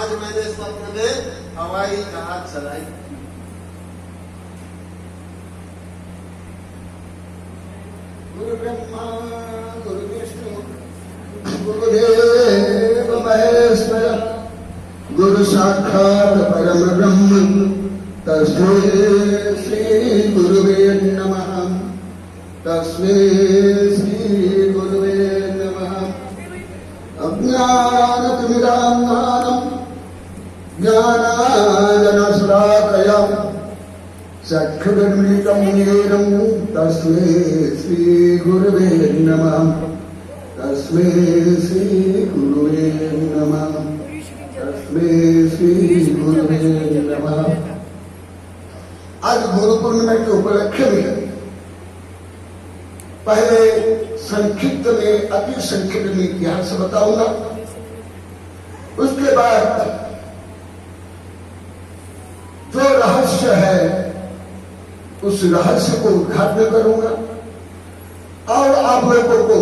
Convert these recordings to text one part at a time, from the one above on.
आज मैंने स्वप्न में हवाई जहाज चलाई। गुरु ब्रह्मा गुरु विष्णु गुरुदेव महेश्वर गुरु साक्षात् परम ब्रह्म तस्मै श्री गुरुवे नमः। तस्मै श्री गुरुवे नमः। अज्ञानतिमिरान्धानं ज्ञानाञ्जनशलाकया चक्षुरुन्मीलितं येन तस्मै श्री गुरुवे नमः। तस्मै श्री गुरुवे नमः। तस्मै श्री गुरुवे नमः। आज गुरु पूर्णिमा के उपलक्ष्य में पहले संक्षिप्त में अति संक्षिप्त में इतिहास बताऊंगा, उसके बाद जो रहस्य है उस रहस्य को उद्घाटन करूंगा और आप लोगों को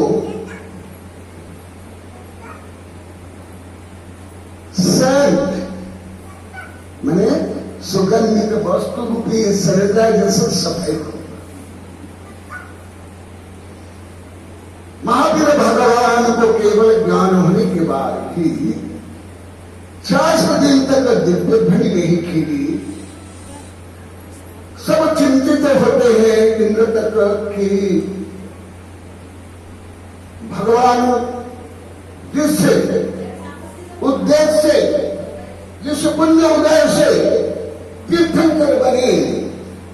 सेंट मैंने सुगंधित वस्तु रूपी सरिता जैसा सफाई को महावीर भगवान को केवल ज्ञान होने के बाद ही 40 दिन तक दिव्य ध्वनि नहीं खिली। सब चिंतित होते हैं इंद्र तक कि भगवान जिस उद्देश्य से जिस पुण्य उदय से तीर्थंकर बने,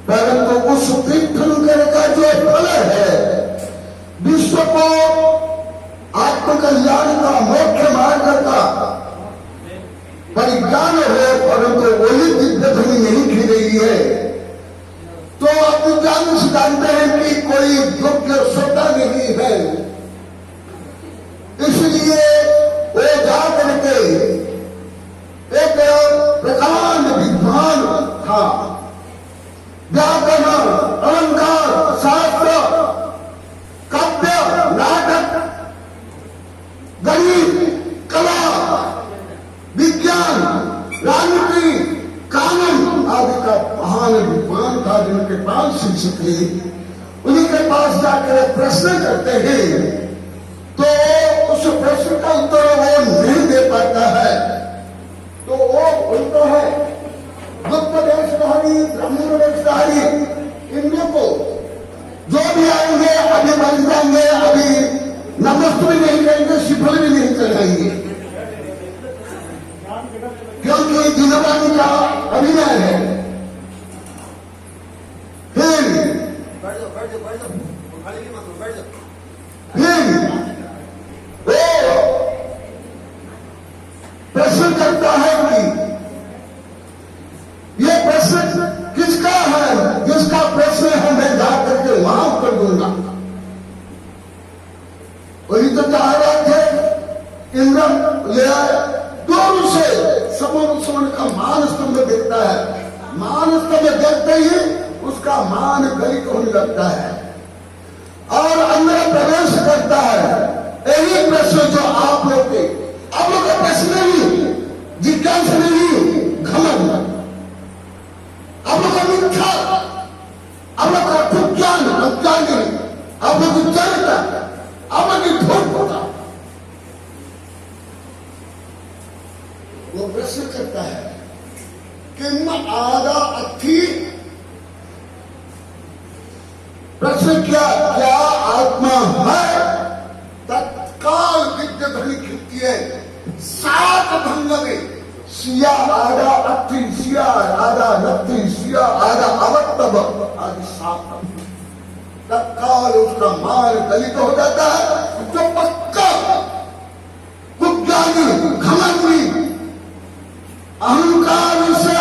परंतु उस तीर्थंकर का जो फल है विश्व को आत्मकल्याण का मोक्ष मार्ग का परिज्ञान है, परंतु वही दिव्य ध्वनि नहीं खी रही है। तो आप जानते हैं कि कोई योग्य श्रोता नहीं है, इसलिए वो जा करके एक प्रकांड विद्वान था। व्याकरण, अलंकार, शास्त्र, काव्य, नाटक, गणित, कला, विज्ञान, राजनीति, कानून आदि का महान विद्वान था, जिनके पास शिक्षक थे। उन्हीं के पास जाकर प्रश्न करते हैं तो उस प्रश्न का उत्तर वो नहीं दे पाता है, तो वो बोलता है गुप्त देशधारी ब्राह्मण देशधारी इनको को जो भी आएंगे अभी बन जाएंगे, अभी नमस्ते भी नहीं करेंगे, सिफल भी नहीं चढ़ाएंगे, क्योंकि दिनवानी का अभिनय है। फिर वो प्रश्न करता है कि ये प्रश्न किसका है, जिसका प्रश्न है मैं जा करके वहां कर दूंगा। वही तो चाह रहे थे इंद्र ले आए दूर से समोन का मान स्तंभ देखता है, मान स्तंभ देखते ही उसका मान गलित होने लगता है और अंदर प्रवेश करता है। यही प्रश्न जो आप लोग के प्रश्न नहीं, जिज्ञासा नहीं, घमंड, आप लोग का मिथ्या, आप लोग का विज्ञान अज्ञानी, आप लोग की जनता, आप लोग की धोख होता। वो प्रश्न करता है कि आधा अथी प्रश्न क्या क्या आत्मा है? तत्काल विद्य ध्वनि खिलती है 7 भंग में, सिया आधा अथी, सिया आधा नथी, सिया आधा अवत्तब आदि 7। तत्काल उसका मान गलित हो जाता है। जो पक्का विज्ञानी घमंडी अहंकार से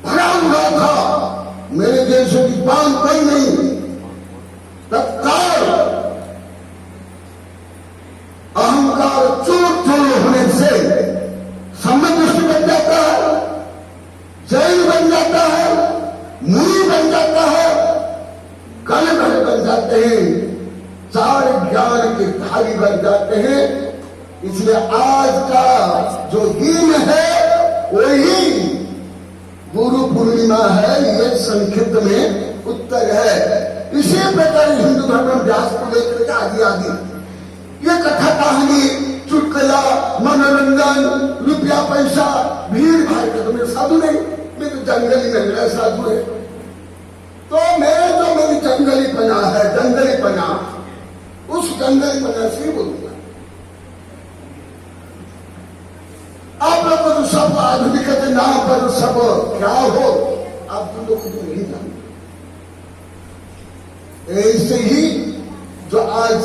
भरा हुआ था, मेरे जैसे विद्वान कोई नहीं, तत्काल अहंकार चूर चूर होने से सम्यदृष्टि बन जाता है, जैन बन जाता है, मुनि बन जाता है, गण बन जाते हैं, 4 ज्ञान के धारी बन जाते हैं। इसलिए संक्षिप्त में उत्तर है। इसी प्रकार हिंदू धर्म में व्यास को लेकर के आदि आदि ये कथा कहानी, चुटकुला, मनोरंजन, रुपया पैसा, भीड़ भाड़ का तो मेरे साधु नहीं, मैं तो जंगली में मेरा साधु है। तो मैं जो मेरी जंगली पना है, जंगली पना, उस जंगली पना से ही बोलूंगा। आप लोग को तो सब आधुनिकता नाम पर सब क्या हो, आप तुम लोग को नहीं जानते। ऐसे ही जो आज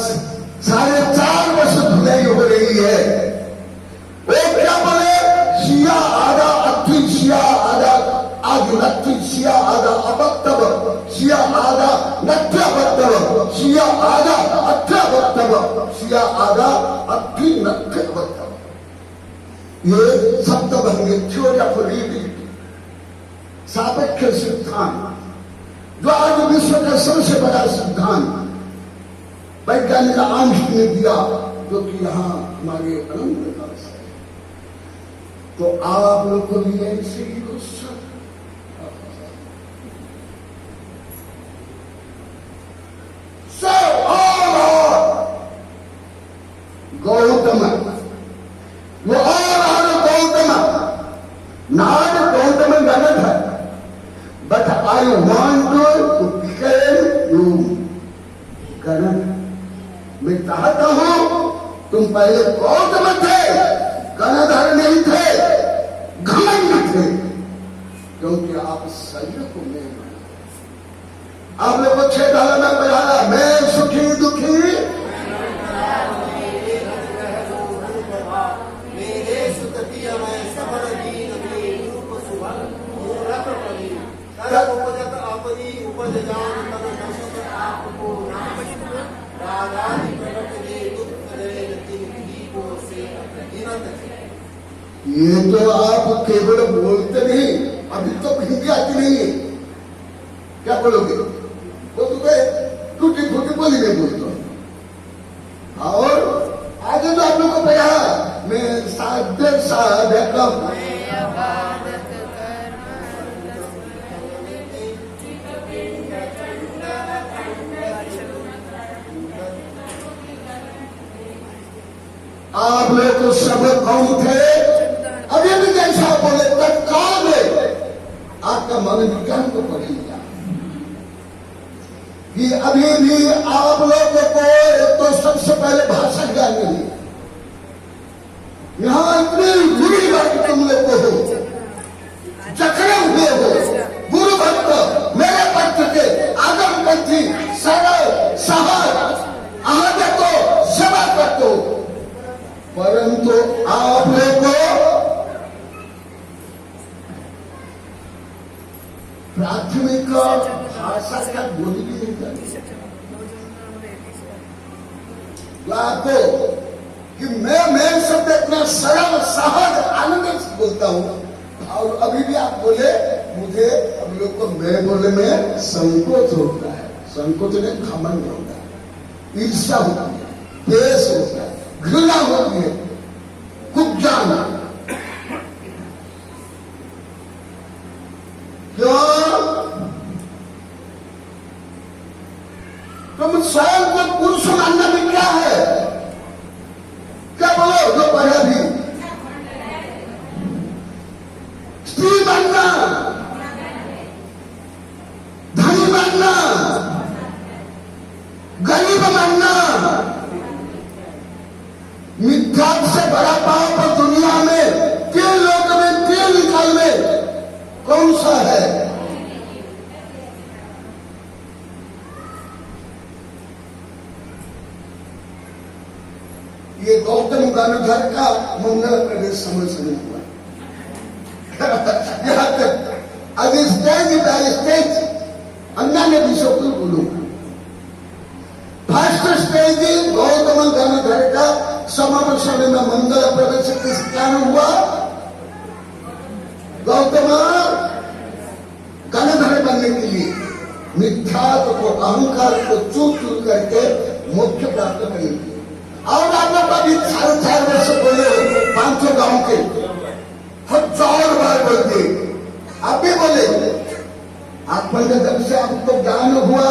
4.5 वर्ष धुलाई हो रही है, वो क्या बोले, शिया आधा अत्थी, शिया आधा आग नत्थी, शिया आधा अबत्तव, शिया आधा नत्थी अबत्तव, शिया आधा अत्थी अबत्तव, शिया आधा अत्थी नत्थी अबत्तव। ये शब्द बनेंगे, थ्योरी ऑफ रिलेटिविटी, सापेक्ष सिद्धांत, जो आज विश्व का सबसे बड़ा सिद्धांत वैज्ञानिक आइंस्टीन ने दिया, जो कि यहाँ हमारे अनंत विकास है। तो आप लोग को भी ऐसे ही कुछ गौतम, वो और गौतम, not गौतम गलत है, but I want to become you गलत। मैं चाहता हूं तुम पहले गौतम थे, गणधर नहीं थे, घमंड थे, क्योंकि आप शरीर को मैं आप लोग को 6 डाला में पढ़ाया, मैं सुखी दुखी ये तो आप केवल बोलते नहीं, अभी तो हिंदी आती नहीं है, क्या बोलोगे? वो तो टूटी फूटी बोली नहीं बोलते। और आगे जो आप लोग को पढ़ा, मैं साधक साधक आप लोग को सब कौन थे, अभी भी जैसा बोले तत्काल में आपका मन विज्ञान को पढ़ेगा कि अभी भी आप लोगों को तो सबसे पहले भाषा ज्ञान नहीं, यहां इतनी बुरी बात तुम लोग को हो, जकड़े हुए हो, गुरु भक्त मेरे भक्त के आदम पंथी सरल सहज आदत को सेवा करते हो, परंतु आप लोग को प्राथमिक भाषा का बोली भी नहीं जाती। आपको कि मैं शब्द इतना सरल सहज आनंद से बोलता हूं, और अभी भी आप बोले मुझे, अब लोग को मैं बोले में संकोच होता है, संकोच में घमंड होता है, ईर्ष्या होता है, द्वेष होता है, घृणा होती है, कुछ जाना। क्यों? तुम स्वयं को पुरुष मानना भी क्या है? क्या बोलो जो पढ़ा भी? स्त्री बनना, धनी बनना, गरीब बनना, मिथ्या से बड़ा पाप दुनिया में, 3 लोक में 3 निकाल में कौन सा है? ये गौतम गणधर का मंगल प्रदेश समझ नहीं हुआ। यहां तक अब स्टेज अन्य विषयों को बोलूंगा। फर्स्ट स्टेज गौतम गणधर का समावेशन में मंगल प्रवेश किस कारण हुआ? गौतम गणधर बनने के लिए मिथ्यात्व को, अहंकार को चूर चूर करके मोक्ष प्राप्त करेंगे। और आप लोग अभी 4.5 वर्ष बोले 500 गांव के 1000 बार बोलते, आप भी बोले, आप आपन का जब से आपको ज्ञान हुआ,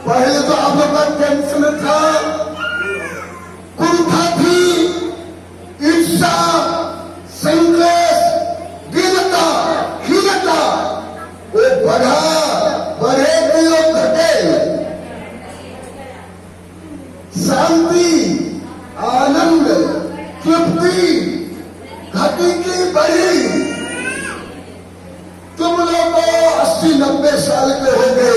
पहले तो आप लोग का टेंशन था, कुंठा थी, ईर्षा, संघर्ष, दीनता, हीनता, वो बढ़े कि वो घटे। शांति, आनंद, तृप्ति घटी की बढ़ी। तुम लोग 80-90 साल के हो गए,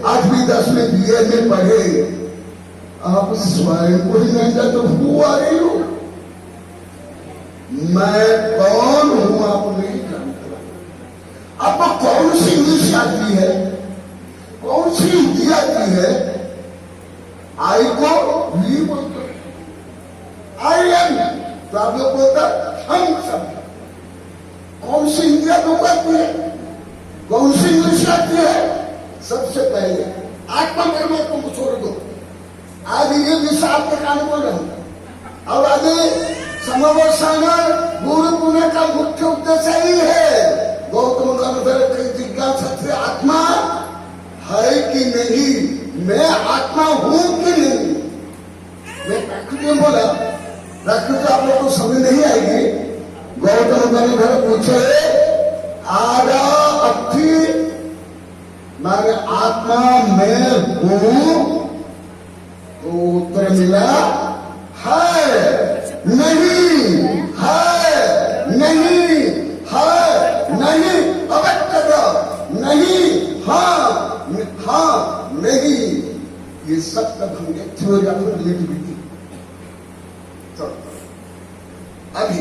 8वीं 10वीं BA में पढ़े, आप स्वयं को ही नहीं जानते हूँ आ रही हो। मैं कौन हूं आप नहीं जानते। आपको कौन सी इंग्लिश आती है, कौन सी हिंदी आती है? आई को भी बोलते, आई एम तो आप लोग बोलता हम सब। कौन सी हिंदी लोग आती है, कौन सी इंग्लिश आती है? सबसे पहले आत्मा परमात्मा को छोड़ दो। आज ये विषय आपके कान बोल रहा हूं। अब आगे समवर्षण गुरु पुण्य का मुख्य उद्देश्य ही है गौतम की जिज्ञासा से आत्मा है कि नहीं, मैं आत्मा हूं कि नहीं। मैं प्रकृति में बोला, प्रकृति आप लोग को समझ नहीं आएगी। गौतम घर पूछे आगा अर्थी माने आत्मा मैं हूं, तो उत्तर मिला है नहीं, है नहीं, है नहीं, अवैध नहीं, हाँ नहीं। ये सब तक हमने थ्योरी ऑफ रिलेटिविटी। तो अभी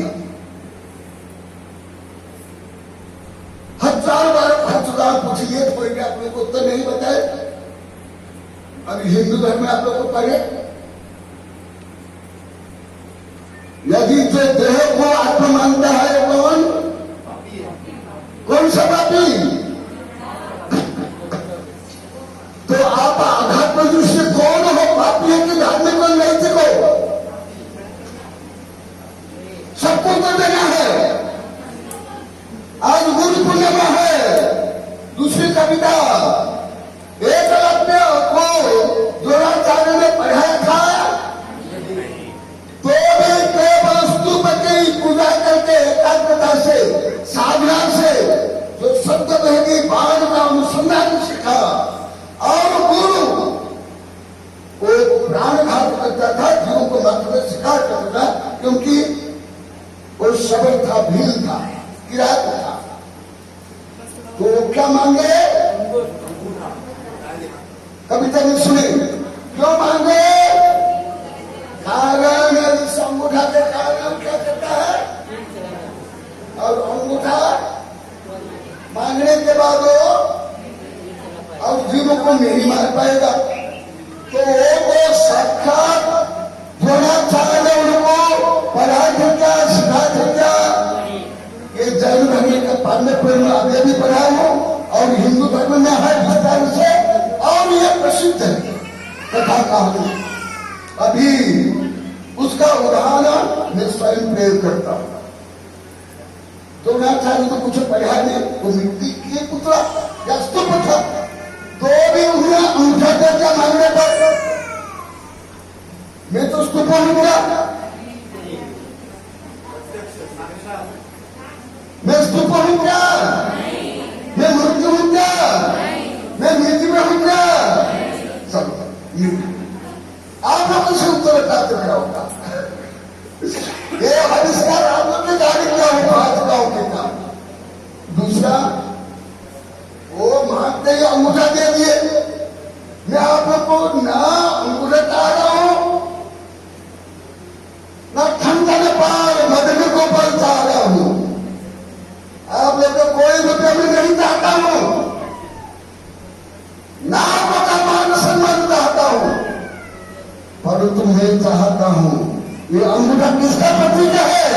1000 बार 1000 पूछिए, कोई भी आप लोग को उत्तर नहीं बताए। अभी हिंदू धर्म में आप लोग को पढ़े, यदि जो देह को आत्मा मानता है कौन सा पापी? तो आप आध्यात्म दृष्टि कौन हो, पापी है कि धार्मिक को नैतिक हो? सबको तो देना है। आज गुरु पूर्णिमा है। दूसरी कविता एकलव्य को द्रोणाचार्य ने पढ़ाया था, तो भी केवल स्तूप की पूजा करके एकाग्रता से, साधना से जो शब्द बहगी बाण का अनुसंधान सीखा। और गुरु वो प्राणघात करता था, जीवों को मात्र में शिकार करता था, क्योंकि वो सबल था, भील था, किरात था। तो वो क्या मांगे? कविता में सुने क्यों मांगे? कारण इस अंगूठा के कारण क्या करता है? और अंगूठा मांगने के बाद वो और जीवों को नहीं मार पाएगा। तो वो साक्षात द्रोणाचार्य उनको पढ़ा थे क्या, सिखा थे क्या? ये जैन धर्म का पांडव में आगे भी पढ़ा हूं और हिंदू धर्म में है विस्तार से, और ये प्रसिद्ध है कथा कहानी। अभी उसका उदाहरण मैं स्वयं प्रयोग करता हूं। द्रोणाचार्य तो कुछ पढ़ा नहीं, वो मिट्टी के पुतला या स्तूप था, तो भी उन्हें अंगूठा दर्जा मांगने पर मैं तो स्तूप हूं क्या? मैं स्तूप हूं क्या? मैं मृत्यु हूं क्या? मैं मृत्यु में हूं क्या? सब आप लोगों से उत्तर प्राप्त करा होगा। ये आविष्कार आप लोग की गाड़ी क्या होगा आज गाँव के काम। दूसरा वो मांगते ही अंगूठा दे दिए। मैं आप लोग को ना अंगूठा चाह रहा हूं, ना ठंडा नेपाल मदन गोपाल चाह रहा हूं। आप लोग को कोई रुपया में नहीं चाहता हूं, ना आपका मान सम्मान चाहता हूं, परंतु मैं चाहता हूं ये अंगूठा किसका प्रतीक है?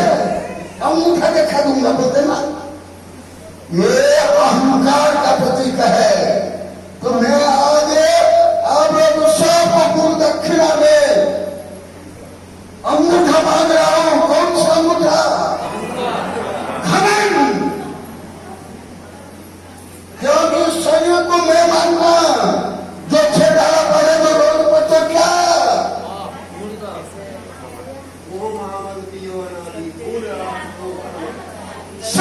अंगूठा देखा दूंगा बोलते ना, ये अहंकार का प्रतीक है। तो मैं आज आप लोग सबको गुरु दक्षिणा में अंगूठा मांग रहा हूं। कौन सा अंगूठा? घमंड। क्योंकि शरीर को मैं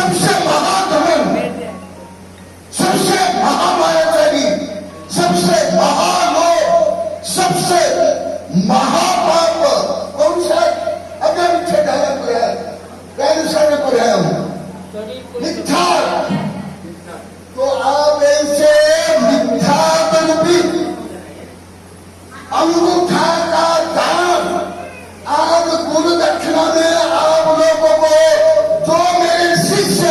सबसे महाधर्म, सबसे महामायाचारी, सबसे महालोभ, सबसे महापाप कौन सा? अगर इच्छा डाला को है, कैंसर को है, मिथ्या। तो आप ऐसे मिथ्या रूपी अंगूठा का दान आज गुरु दक्षिणा में आप लोगों को, जो मेरे शिष्य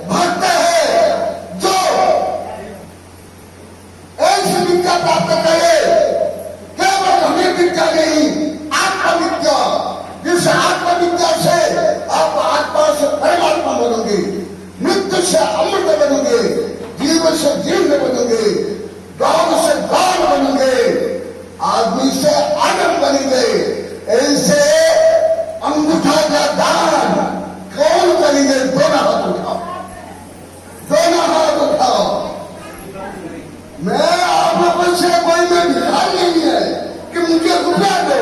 भक्त है, जो ऐसी विद्या प्राप्त करे, केवल हमें विद्या नहीं, आत्मविद्या, जिस आत्मविद्या से आप आत्मा से परमात्मा बनोगे, मृत्यु से अमृत बनोगे, जीवन से जीवन बनोगे, गांव से गांव बनोगे, आदमी से आनंद बनेंगे। ऐसे अंगूठा का दान कौन करेंगे? दोनों हाथ उठाओ, दोनों हाथ उठाओ। मैं आप लोगों से कोई में भिखारी नहीं है कि मुझे रुपया दो,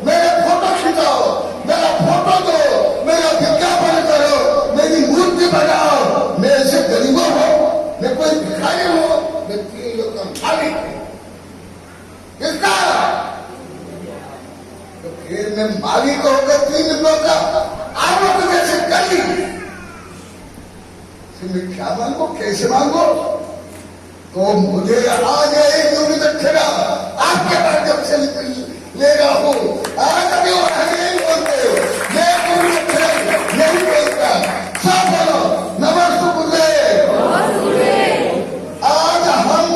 मेरे फोटो खिंचाओ, मेरा फोटो दो, मेरा विज्ञापन करो, मेरी मूर्ति बनाओ। मैं ऐसे गरीबों हूं, मैं कोई भिखारी हूं, मैं 3 लोग का मालिक हूं। किसका? तो फिर मैं मालिक होकर 3 लोग का आप लोग कैसे कर ली? मैं क्या मांगो, कैसे मांगो? तो मुझे आज एक गुरु दक्षिणा आपके माध्यम से ले रहा हूं। आज अभी नहीं बोलते हो, मैं गुरु दक्षिणा नहीं बोलता। सब बोलो नमस्ते गुरुदेव। आज हम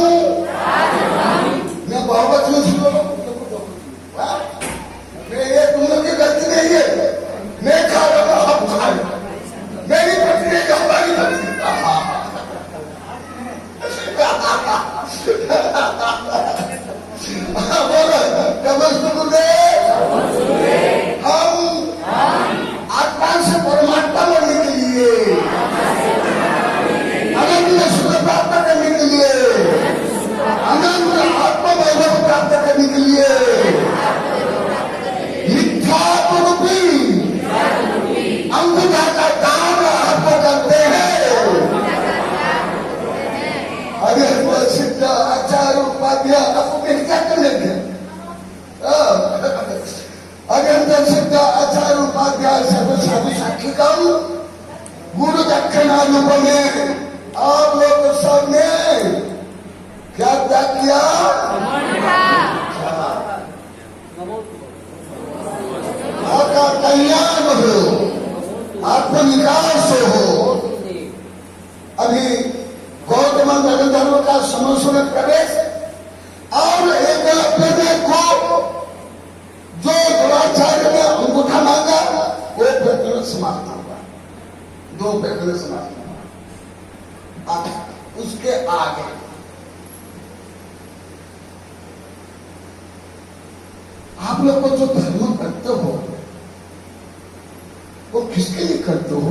मैं बहुत ये तुम लोग की गलती नहीं है, मैं खा रहा हूं, हम खा रहे, मेरी पत्नी का हमारी पत्नी। हम आत्मा से परमात्मा बनने के लिए, अनंत सुख प्राप्त करने के लिए, अनंत आत्मा वैभव प्राप्त करने के लिए अंगूठा का दान आपको करते हैं। अरे सिद्ध आचार्य उपाध्याय आपको क्या कर लेंगे? अगर सिद्ध आचार्य उपाध्याय साधु साक्षी का गुरु दक्षिणा रूप में आप लोग सबने क्या त्याग किया? आपका कल्याण हो, आत्मविकास हो। अभी गौतम धर्म का समोसन प्रवेश और एकलव्य को जो द्रोणाचार्य ने अंगूठा मांगा वो प्रकरण समाप्त हुआ, 2 प्रकरण समाप्त हुआ। उसके आगे आप लोग को जो धर्म करते हो वो किसके लिए करते हो?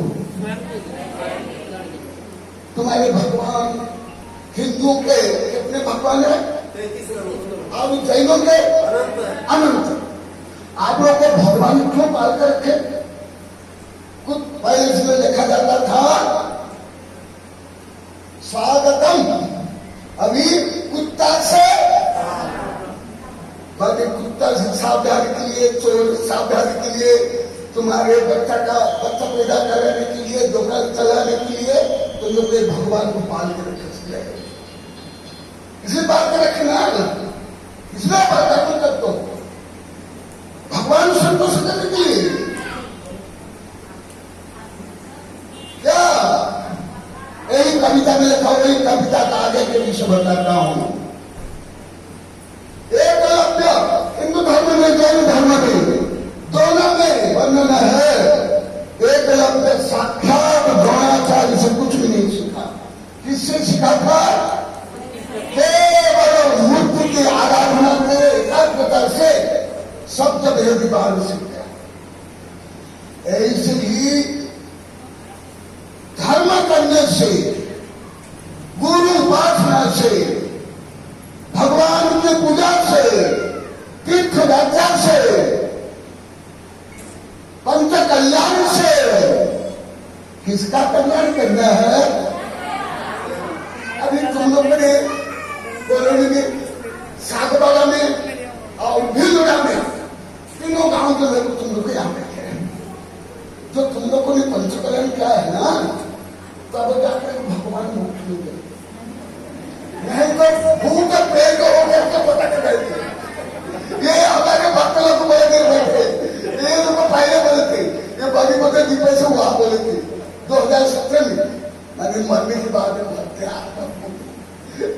तुम्हारे भगवान हिंदुओं के कितने भगवान है? और जैनों के अनंत। आप लोग को भगवान क्यों पाल कर रखे? कुछ पहले इसमें लिखा जाता था स्वागतम, अभी कुत्ता से कुत्ता से सावधानी के लिए, चोर सावधानी के लिए, तुम्हारे बच्चा पैदा कराने के लिए, दुकान चलाने के लिए तुम लोग भगवान को पाल के रखे। इसी बात का रखना है, इसलिए बात आप करते हो भगवान संतोष करने के लिए। क्या यही कविता में लिखा हुआ, यही कविता का आगे के विषय बताता हूं। एकलव्य हिंदू धर्म में, जैन धर्म में, दोनों में वर्णन है। एकलव्य साक्षात द्रोणाचार्य से कुछ भी नहीं सीखा। किससे सीखा था? केवल मूर्ति की आराधना के एकाग्रता से शब्द भेद बाल सीखा। ऐसे ही धर्म करने से, गुरु उपासना से, भगवान की पूजा से, तीर्थ यात्रा से, पंच कल्याण से किसका कल्याण करना है? अभी तुम लोग ने बोलोगे सागवाड़ा में और भीलवाड़ा में, तीनों गांव के लोग तुम लोग को यहाँ बैठे हैं। जो तुम लोगों ने पंचकल्याण किया है ना, तब जाकर भगवान मोक्ष में गए। नहीं तो भूत प्रेत हो गया तो पता कर रहे। ये हमारे भक्त लोग बोले बैठे, ये लोग पहले बोले थे, ये बड़ी बड़े दीपे से वहां बोले थे 2017 में, मैंने मरने के बाद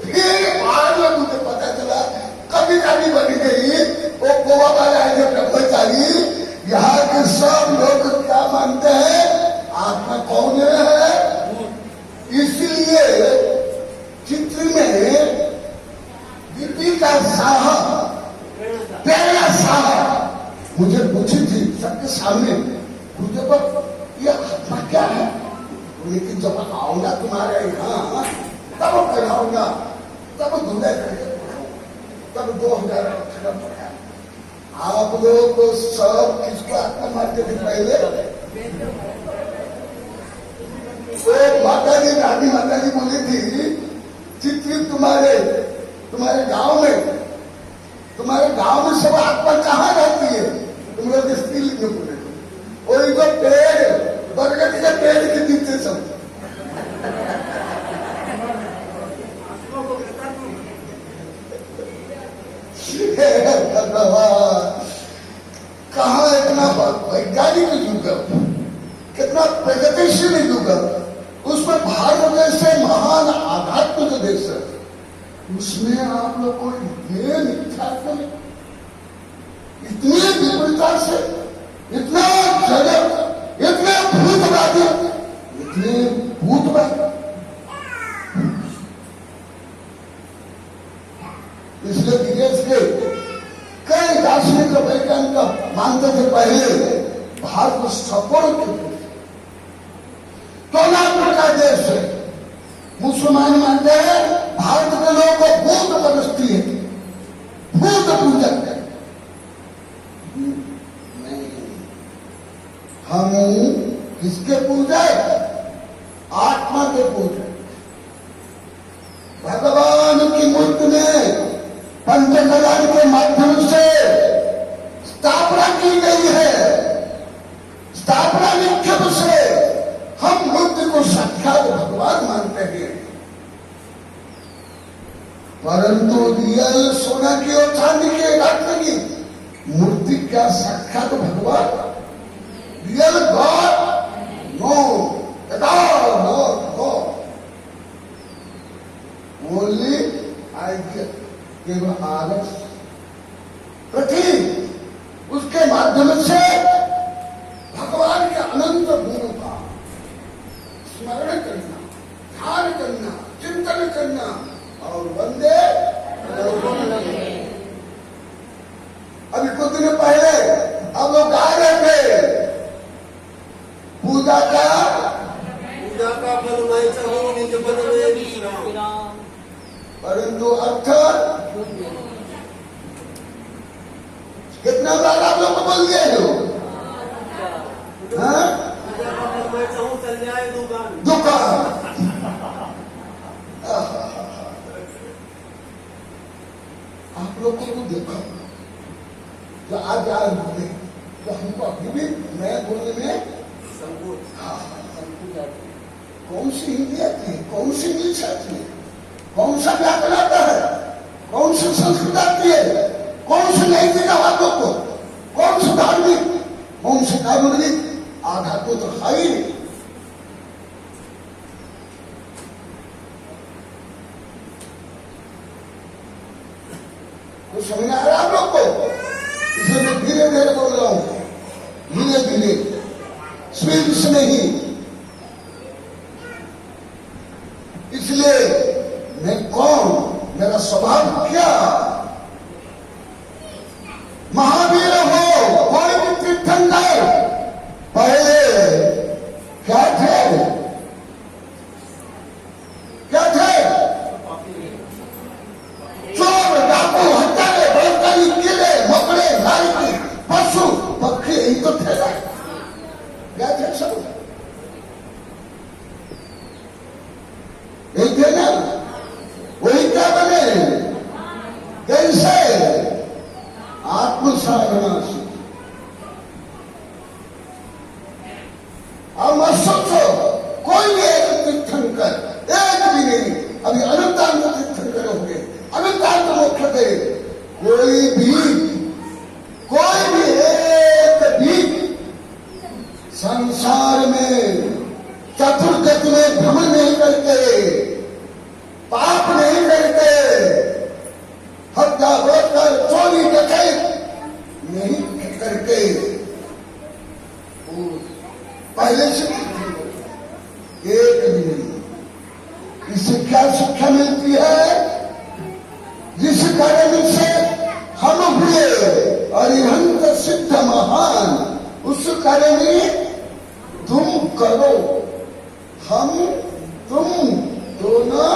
फिर आज मुझे पता चला कभी कभी बनी गई। वो गोवा वाला है जो ब्रह्मचारी, यहाँ के सब लोग क्या मानते हैं? आत्मा कौन है? इसलिए चित्र में दीपिका साहा, प्रेरणा साहा मुझे पूछी थी सबके सामने, मुझे पर यह आत्मा क्या है? लेकिन जब आऊंगा तुम्हारे यहाँ तब कराऊंगा, तब दूल्हे करके तब 2018 पढ़ा। आप लोग को सब किसको आत्मा मानते थे पहले? तो माता जी, रानी माता जी बोली थी, चित्रित तुम्हारे गांव में सब आत्मा कहाँ रहती है? तुम लोग स्त्री लिंग में बोले वही तो पेड़, बरगद के पेड़ के नीचे सब। कहा इतना वैज्ञानिक युग, कितना प्रगतिशील युग, उसमें भारत जैसे महान आध्यात्मिक देश है, उसमें आप लोग को इतने मिथ्यात्व, इतनी विपरीतता से, इतना जगत, इतने भूतवादी, इतने भूतवादी। इसलिए विदेश के कई दार्शनिक वैज्ञानिक मानते थे पहले भारत को सपोर्ट तोलापुर का देश है। मुसलमान मानते हैं भारत के लोगों को भूत परस्ती है, भूत पूजक है। नहीं, हम किसके पूजा? आत्मा के पूजा। भगवान की मूर्ति में पंचकल्याण के माध्यम से स्थापना की गई है। स्थापना निक्षेप से हम मूर्ति को साक्षात भगवान मानते हैं, परंतु रियल सोना की और चांदी के रत्न की मूर्ति क्या साक्षात भगवान? Real god? No, no, only idea, केवल आलस, प्रतीक। उसके माध्यम से भगवान के अनंत गुणों का स्मरण करना, ध्यान करना, चिंतन करना और वंदे। अभी कुछ दिन पहले हम लोग गा रहे थे, पूजा का फल मायचा हो निज पद में विश्राम, परंतु अर्थ कितना बार आप लोग को बोल दिए हो? दुकान आप लोग को तो देखो, जो आज बोले तो हमको अभी भी नया बोलने में संकोच। कौन सी हिंदी आती है, कौन सी इंग्लिश आती है, कौन सा व्याकरण आता है, कौन सी संस्कृत आती है, कौन सी नैतिक बातों को, कौन सी धार्मिक, कौन सी कानूनिक आधार को तो है ही नहीं। तो समझ आ रहा है आप लोग को? इसलिए मैं धीरे धीरे बोल रहा हूं, धीरे धीरे, स्पीड से नहीं। इसलिए मैं कौन, मेरा स्वभाव क्या? महावीर हो, कोई भी तीर्थंकर पहले क्या थे? क्या थे? चोर, डाकू, हत्यारे, बलात्कारी, कीड़े, मकड़े, नारी, पशु, पक्षी, यही तो थे। क्या थे सब? यही थे ना, वही क्या बने, कैसे आत्म साधना से। अब मत सोचो कोई भी एक तीर्थंकर, एक भी नहीं, अभी अनंतांत तीर्थंकर होंगे, अनंतांत मोक्ष दे, कोई भी एक भी संसार में चतुर्गति में भ्रमण नहीं करके, पाप नहीं करके, हत्या बलात्कार चोरी डकैत नहीं करके पहले से एक भी नहीं। इससे क्या शिक्षा मिलती है, जिस कारण से हम हुए अरिहंत सिद्ध महान, उस कारण तुम करो, हम तुम दोनों।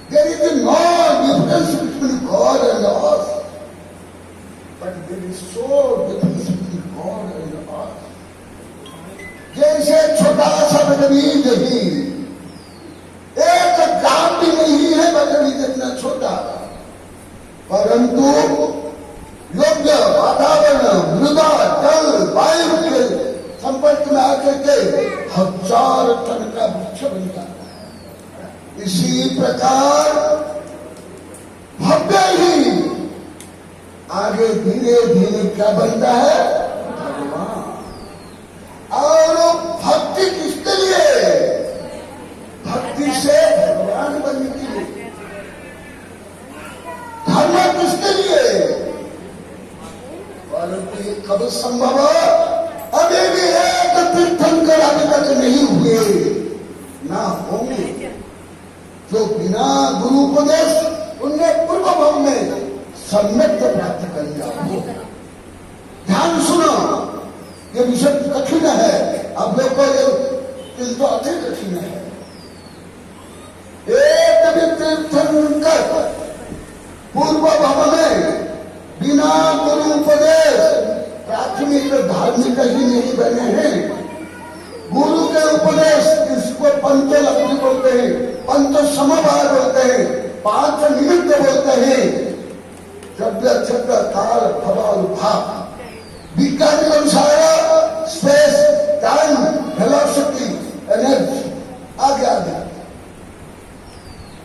There is no difference between God and us, but there is so difference between God and us. जैसे छोटा सा बदबीज ही, एक ग्राम भी नहीं है बदबीज इतना छोटा, परंतु योग्य वातावरण, मृदा, जल, वायु के संपर्क में आकर के 1000 टन का वृक्ष बन जाता है। इसी प्रकार भव्य ही आगे धीरे धीरे क्या बनता है, भगवान। और भक्ति किसके लिए, भक्ति से भगवान बनने के लिए। धर्म किसके लिए, परंतु ये कब संभव, अभी भी एक तीर्थंकर अभी तक नहीं हुए, ना होंगे, जो बिना गुरु उपदेश उनने पूर्व भाव में सम्यक प्राप्त कर लिया हो। ध्यान सुनो, ये विषय कठिन है, अब लोग को ये तो अति कठिन है। एक भी तीर्थंकर पूर्व भाव में बिना गुरु उपदेश प्राथमिक धार्मिक ही नहीं बने हैं। गुरु के उपदेश, इसको पंचलब्धि बोलते हैं, पंच समवाय बोलते हैं, 5 निमित्त बोलते हैं, द्रव्य छत्र काल फल भाव। विज्ञान के अनुसार स्पेस, टाइम,